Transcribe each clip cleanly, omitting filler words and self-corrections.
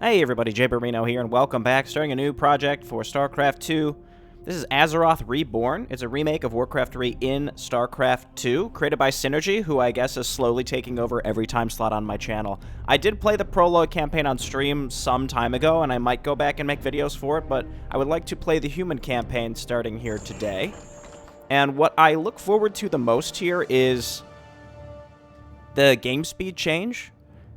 Hey everybody, Jaberino here, and welcome back. Starting a new project for StarCraft 2. This is AZEROTH Reborn. It's a remake of Warcraft 3 in StarCraft 2, created by Synergy, who I guess is slowly taking over every time slot on my channel. I did play the prologue campaign on stream some time ago, and I might go back and make videos for it, but I would like to play the human campaign starting here today. And what I look forward to the most here is the game speed change.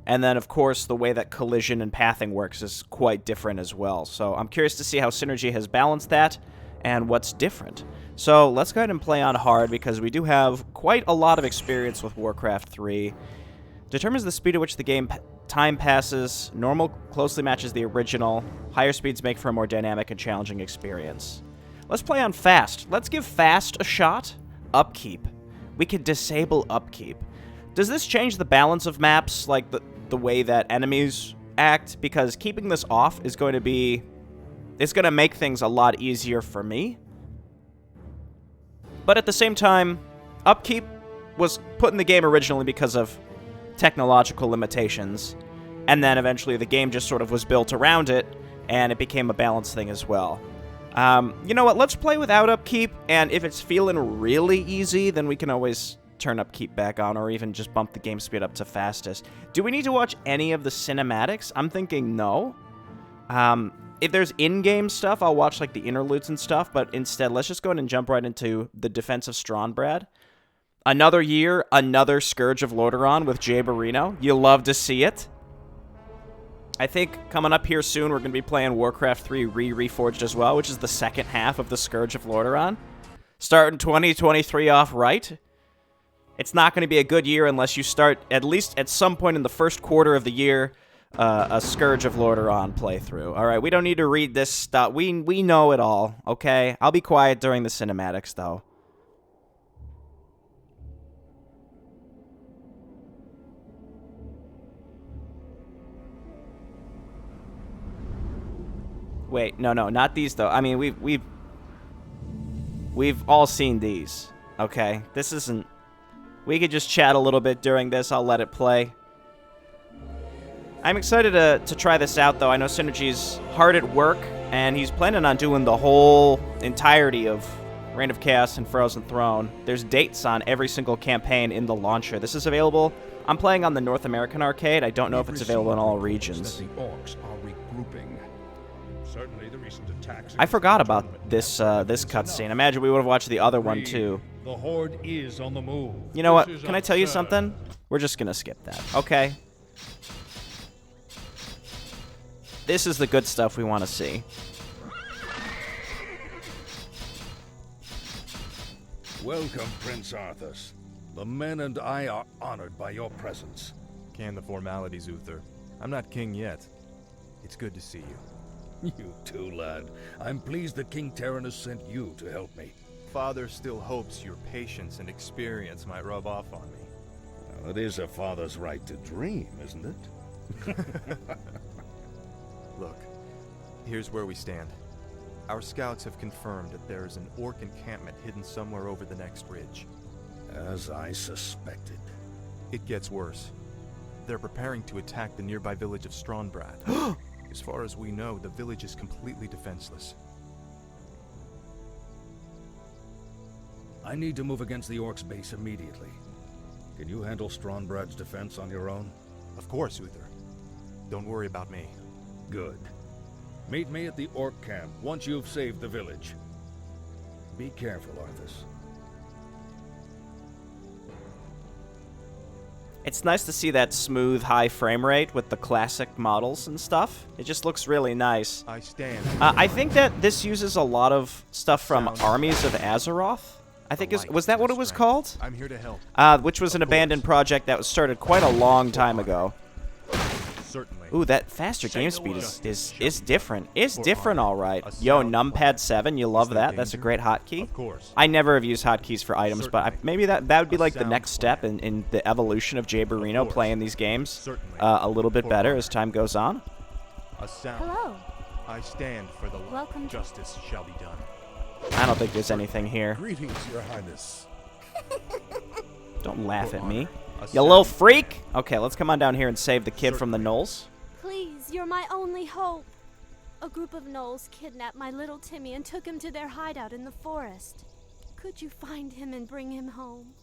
And then, of course, the way that collision and pathing works is quite different as well. So I'm curious to see how Synergy has balanced that and what's different. So let's go ahead and play on hard because we do have quite a lot of experience with Warcraft 3. Determines the speed at which the game time passes. Normal closely matches the original. Higher speeds make for a more dynamic and challenging experience. Let's play on fast. Let's give fast a shot. Upkeep. We can disable upkeep. Does this change the balance of maps, like the way that enemies act? Because keeping this off is going to be... it's going to make things a lot easier for me. But at the same time, upkeep was put in the game originally because of technological limitations. And then eventually the game just sort of was built around it, and it became a balanced thing as well. You know what? Let's play without upkeep, and if it's feeling really easy, then we can always turn upkeep back on, or even just bump the game speed up to fastest. Do we need to watch any of the cinematics? I'm thinking no. If there's in-game stuff, I'll watch like the interludes and stuff, but instead, let's just go ahead and jump right into the defense of Strahnbrad. Another year, another Scourge of Lordaeron with Jaberino. You love to see it. I think coming up here soon, we're going to be playing Warcraft 3 Reforged as well, which is the second half of the Scourge of Lordaeron. Starting 2023 off right. It's not going to be a good year unless you start, at least at some point in the first quarter of the year, a Scourge of Lordaeron playthrough. All right, we don't need to read this stuff. We know it all, okay? I'll be quiet during the cinematics, though. Wait, no, not these, though. I mean, we've all seen these, okay? This isn't... we could just chat a little bit during this. I'll let it play. I'm excited to try this out, though. I know Synergy's hard at work, and he's planning on doing the whole entirety of Reign of Chaos and Frozen Throne. There's dates on every single campaign in the launcher. This is available. I'm playing on the North American arcade. I don't know if it's available in all regions. The orcs are regrouping. Certainly the recent attacks. I forgot about this this cutscene. Imagine we would have watched the other one, too. The Horde is on the move. You know what? Can I tell you something? We're just going to skip that, okay? This is the good stuff we want to see. Welcome, Prince Arthas. The men and I are honored by your presence. Can the formalities, Uther. I'm not king yet. It's good to see you. You too, lad. I'm pleased that King Terran has sent you to help me. Father still hopes your patience and experience might rub off on me. Well, it is a father's right to dream, isn't it? Look, here's where we stand. Our scouts have confirmed that there is an orc encampment hidden somewhere over the next ridge. As I suspected. It gets worse. They're preparing to attack the nearby village of Strahnbrad. As far as we know, the village is completely defenseless. I need to move against the orcs' base immediately. Can you handle Strahnbrad's defense on your own? Of course, Uther. Don't worry about me. Good. Meet me at the orc camp once you've saved the village. Be careful, Arthas. It's nice to see that smooth, high frame rate with the classic models and stuff. It just looks really nice. I stand. I think that this uses a lot of stuff from Armies of AZEROTH. I think was that what it was called? I'm here to help. Which was an abandoned project that was started quite a long time ago. Certainly. Ooh, that faster game speed is different. It's different, all right. Yo, numpad 7, you love that. That's a great hotkey. Of course. I never have used hotkeys for items, but maybe that would be like the next step in the evolution of Jaberino playing these games a little bit better as time goes on. A sound. Hello. I stand for the law. Welcome. Justice shall be done. I don't think there's anything here. Greetings, Your Highness. Don't laugh at me. You little freak! Okay, let's come on down here and save the kid from the gnolls. Please you're my only hope. A group of gnolls kidnapped my little Timmy and took him to their hideout in the forest. Could you find him and bring him home?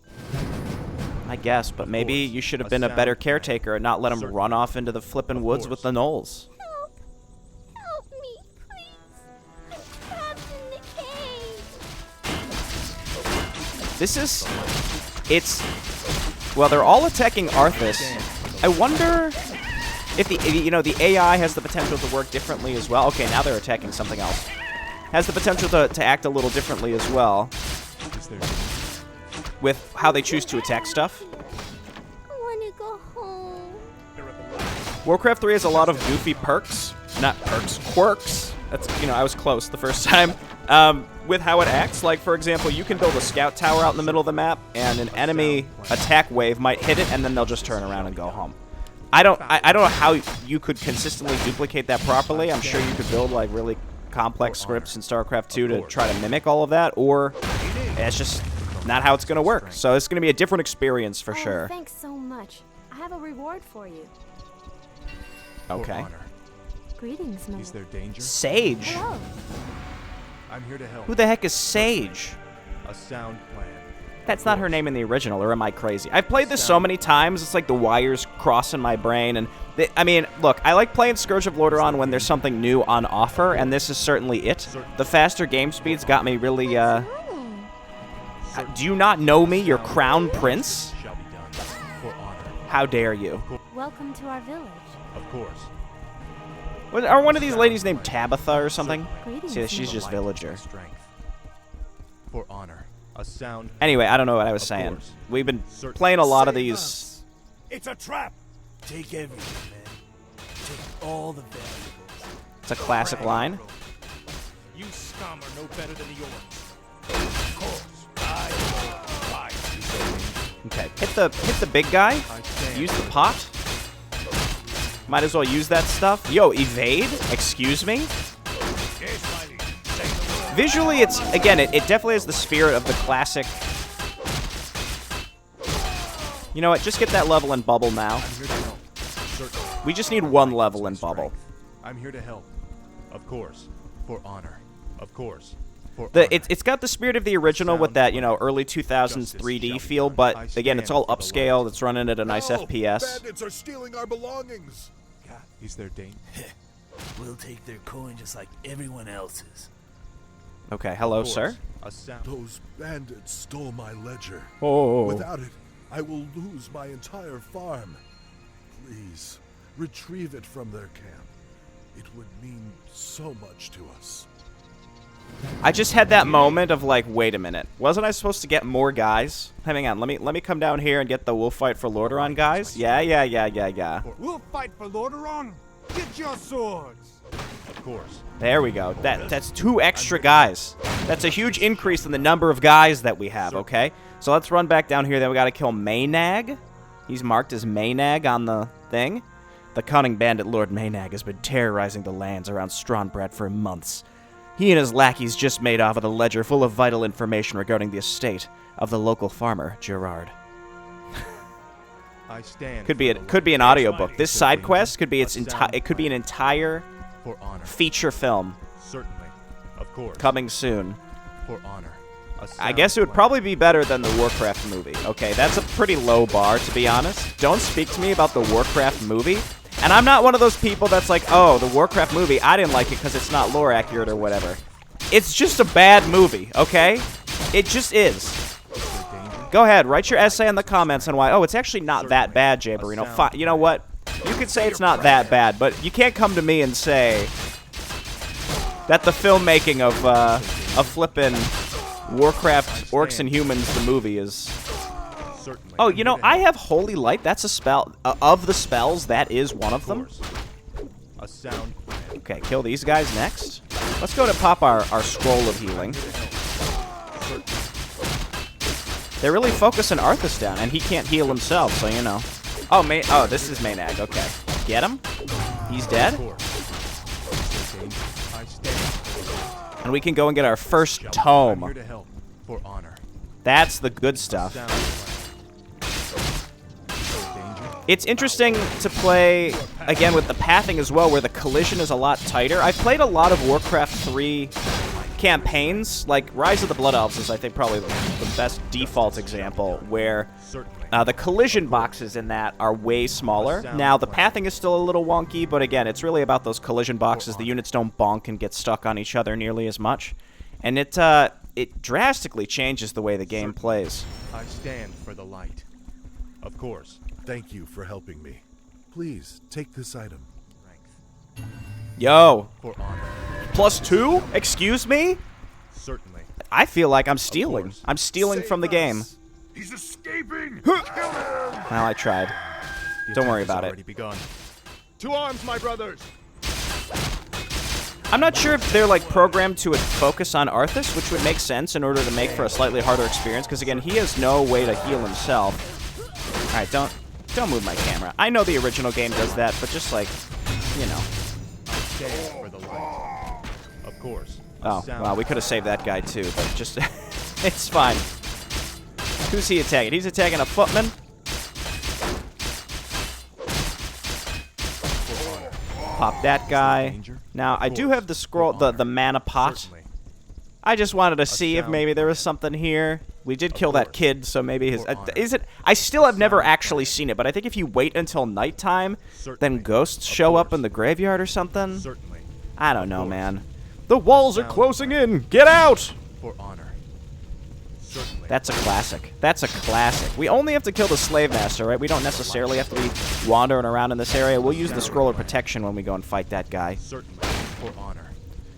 I guess, but maybe you should have been a better caretaker and not let him run off into the flippin' woods with the gnolls. Help! Help me, please! I'm trapped in the cave! This is... It's... Well, they're all attacking Arthas. I wonder if the AI has the potential to work differently as well. Okay, now they're attacking something else. Has the potential to act a little differently as well. With how they choose to attack stuff. I want to go home. Warcraft 3 has a lot of goofy perks. Not perks, quirks. That's, I was close the first time. With how it acts. Like, for example, you can build a scout tower out in the middle of the map, and an enemy attack wave might hit it, and then they'll just turn around and go home. I don't know how you could consistently duplicate that properly. I'm sure you could build, like, really complex scripts in StarCraft 2 to try to mimic all of that, or it's just not how it's going to work. So it's going to be a different experience for sure. Thanks so much. I have a reward for you. Okay. Greetings, Mother. Is there danger? Sage. Hello. I'm here to help. Who the heck is Sage? A sound plan. That's not her name in the original, or am I crazy? I've played this so many times, it's like the wires cross in my brain. And I mean, look, I like playing Scourge of Lordaeron when there's something new on offer, and this is certainly it. The faster game speeds got me really, do you not know me, your crown prince? Shall be done for honor. How dare you? Welcome to our village. Of course. Are one of these ladies named Tabitha or something? Greetings, See, she's Mother. just villager. Strength. For honor. A sound. Anyway, I don't know what I was saying. We've been playing a lot of these. It's a trap. Take everything, man. Take all the valuables. It's a classic line. You scum are no better than the orcs. Of course, I will fight. Okay, hit the big guy. Use the pot. Might as well use that stuff. Yo, evade? Excuse me? Yes, my liege. Say the word. Visually, it's, again, it definitely has the spirit of the classic. You know what? Just get that level in Bubble now. I'm here to help. Certainly. We just need one level in Bubble. I'm here to help. Of course. For honor. Of course. For It's got the spirit of the original with that, early 2000s 3D feel, but again, it's all upscale. It's running at a nice FPS. Bandits are stealing our belongings. God, is there danger? We'll take their coin just like everyone else's. Okay, hello, sir. A sound. Those bandits stole my ledger. Oh. Without it, I will lose my entire farm. Please, retrieve it from their camp. It would mean so much to us. I just had that moment of like, wait a minute, wasn't I supposed to get more guys? Hang on, let me come down here and get the We'll Fight for Lordaeron guys. Yeah. We'll fight for Lordaeron. Get your swords. Of course. There we go. That's 2 extra guys. That's a huge increase in the number of guys that we have. Okay, so let's run back down here. Then we got to kill Maynag. He's marked as Maynag on the thing. The cunning bandit Lord Maynag has been terrorizing the lands around Strahnbrad for months. He and his lackeys just made off with a ledger full of vital information regarding the estate of the local farmer, Gerard. I stand. Could be an audiobook. This side quest could be it could be an entire for honor. feature film Certainly. Of course. coming soon. For honor. I guess it would probably be better than the Warcraft movie. Okay, that's a pretty low bar, to be honest. Don't speak to me about the Warcraft movie. And I'm not one of those people that's like, oh, the Warcraft movie, I didn't like it because it's not lore accurate or whatever. It's just a bad movie, okay? It just is. Go ahead, write your essay in the comments on why. Oh, it's actually not that bad, Jaberino. You know what? You could say it's not that bad, but you can't come to me and say that the filmmaking of flippin' Warcraft Orcs and Humans, the movie, is... Oh, I have Holy Light. That's a spell. Of the spells, that is one of them. A sound. Okay, kill these guys next. Let's go to pop our scroll of healing. They're really focusing Arthas down, and he can't heal himself, so you know. Oh, this is Maynag. Okay. Get him. He's dead. And we can go and get our first tome. That's the good stuff. It's interesting to play again, with the pathing as well, where the collision is a lot tighter. I've played a lot of Warcraft 3 campaigns. Like, Rise of the Blood Elves is, I think, probably the best default example, where the collision boxes in that are way smaller. Now, the pathing is still a little wonky, but again, it's really about those collision boxes. The units don't bonk and get stuck on each other nearly as much. And it drastically changes the way the game plays. I stand for the light. Of course. Thank you for helping me. Please, take this item. Yo. For honor. +2? Excuse me? Certainly. I feel like I'm stealing. I'm stealing from the game. He's escaping! Kill him! Well, I tried. Don't worry about it. Begun. To arms, my brothers! I'm not sure if they're, like, programmed to focus on Arthas, which would make sense in order to make for a slightly harder experience, because, again, he has no way to heal himself. Alright, don't move my camera. I know the original game does that, but just, like, you know. I stand for the light. Of course. Oh, wow, we could have saved that guy, too, but just... it's fine. Who's he attacking? He's attacking a footman? Pop that guy. Now, I do have the scroll, the mana pot. I just wanted to see if maybe there was something here. We did kill that kid, so maybe his... is it... I still have never actually seen it, but I think if you wait until nighttime, then ghosts show up in the graveyard or something. I don't know, man. The walls are closing in! Get out! For honor. That's a classic. That's a classic. We only have to kill the Slave Master, right? We don't necessarily have to be wandering around in this area. We'll use the Scroll of Protection when we go and fight that guy. For honor.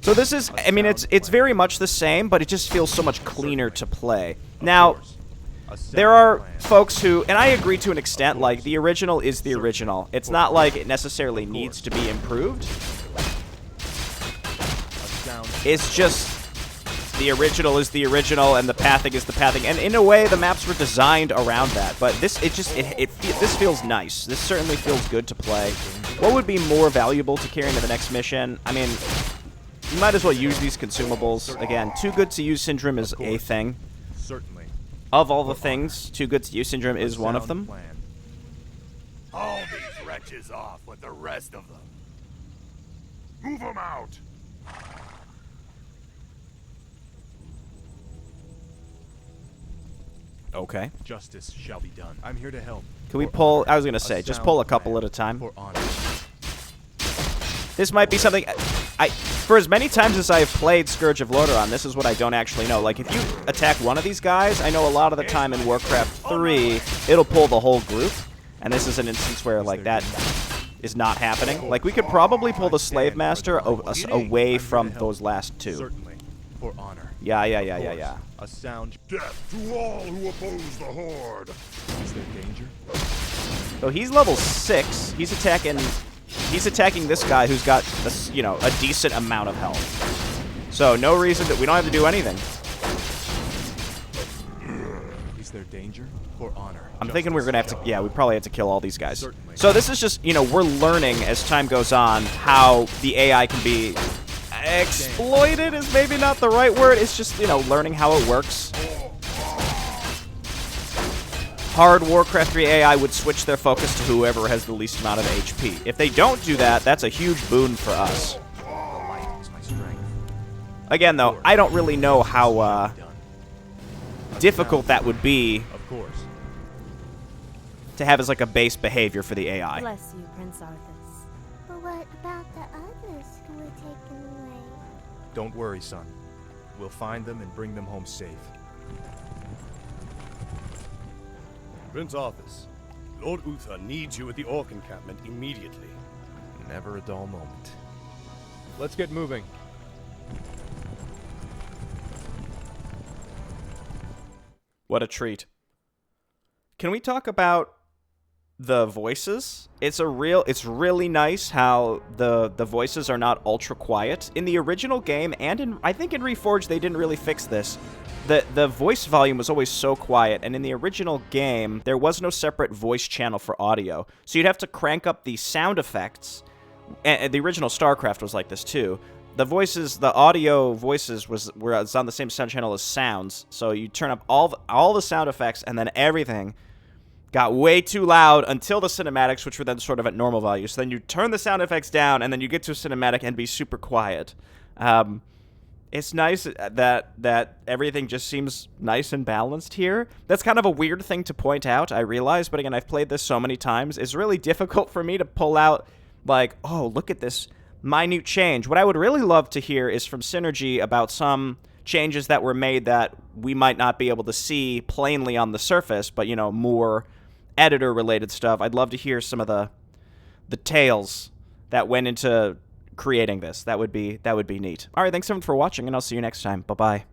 So this is, I mean, it's very much the same, but it just feels so much cleaner to play. Now, there are folks who, and I agree to an extent, like, the original is the original. It's not like it necessarily needs to be improved. It's just... the original is the original, and the pathing is the pathing, and in a way, the maps were designed around that. But this, this feels nice. This certainly feels good to play. What would be more valuable to carry into the next mission? I mean, you might as well use these consumables. Again, too good to use syndrome is a thing. Certainly. Of all the things, too good to use syndrome is one of them. Haul these wretches off with the rest of them. Move them out! Okay. Justice shall be done. I'm here to help. Can we pull... I was going to say, just pull a couple at a time. For honor. This might be something... for as many times as I have played Scourge of Lordaeron, this is what I don't actually know. Like, if you attack one of these guys, I know a lot of the time in Warcraft 3, it'll pull the whole group. And this is an instance where, like, that is not happening. Like, we could probably pull the Slave Master away from those last two. Certainly. For honor. Yeah. A sound Death to all who oppose the Horde! Is there danger? So he's level 6. He's attacking this guy who's got a, you know, a decent amount of health. So no reason that we don't have to do anything. Is there danger? For honor. I'm thinking we're gonna have to, yeah, we probably have to kill all these guys. So this is just, you know, we're learning as time goes on how the AI can be exploited is maybe not the right word. It's just, you know, learning how it works. Hard Warcraft 3 AI would switch their focus to whoever has the least amount of HP. If they don't do that, that's a huge boon for us. Again, though, I don't really know how difficult that would be to have as like a base behavior for the AI. Bless you, Prince Arthas. But what about the others who were taken away? Don't worry, son. We'll find them and bring them home safe. Prince Arthas, Lord Uther needs you at the Orc encampment immediately. Never a dull moment. Let's get moving. What a treat. Can we talk about the voices? It's really nice how the voices are not ultra quiet. In the original game and I think in Reforged they didn't really fix this. The voice volume was always so quiet, and in the original game there was no separate voice channel for audio. So you'd have to crank up the sound effects. And the original StarCraft was like this too. The voices, the audio voices were on the same sound channel as sounds. So you turn up all the sound effects and then everything got way too loud until the cinematics, which were then sort of at normal value. So then you turn the sound effects down, and then you get to a cinematic and be super quiet. It's nice that everything just seems nice and balanced here. That's kind of a weird thing to point out, I realize, but again, I've played this so many times. It's really difficult for me to pull out, like, oh, look at this minute change. What I would really love to hear is from Synergy about some changes that were made that we might not be able to see plainly on the surface, but, you know, more editor-related stuff. I'd love to hear some of the tales that went into creating this. That would be neat. All right, thanks everyone for watching, and I'll see you next time. Bye-bye.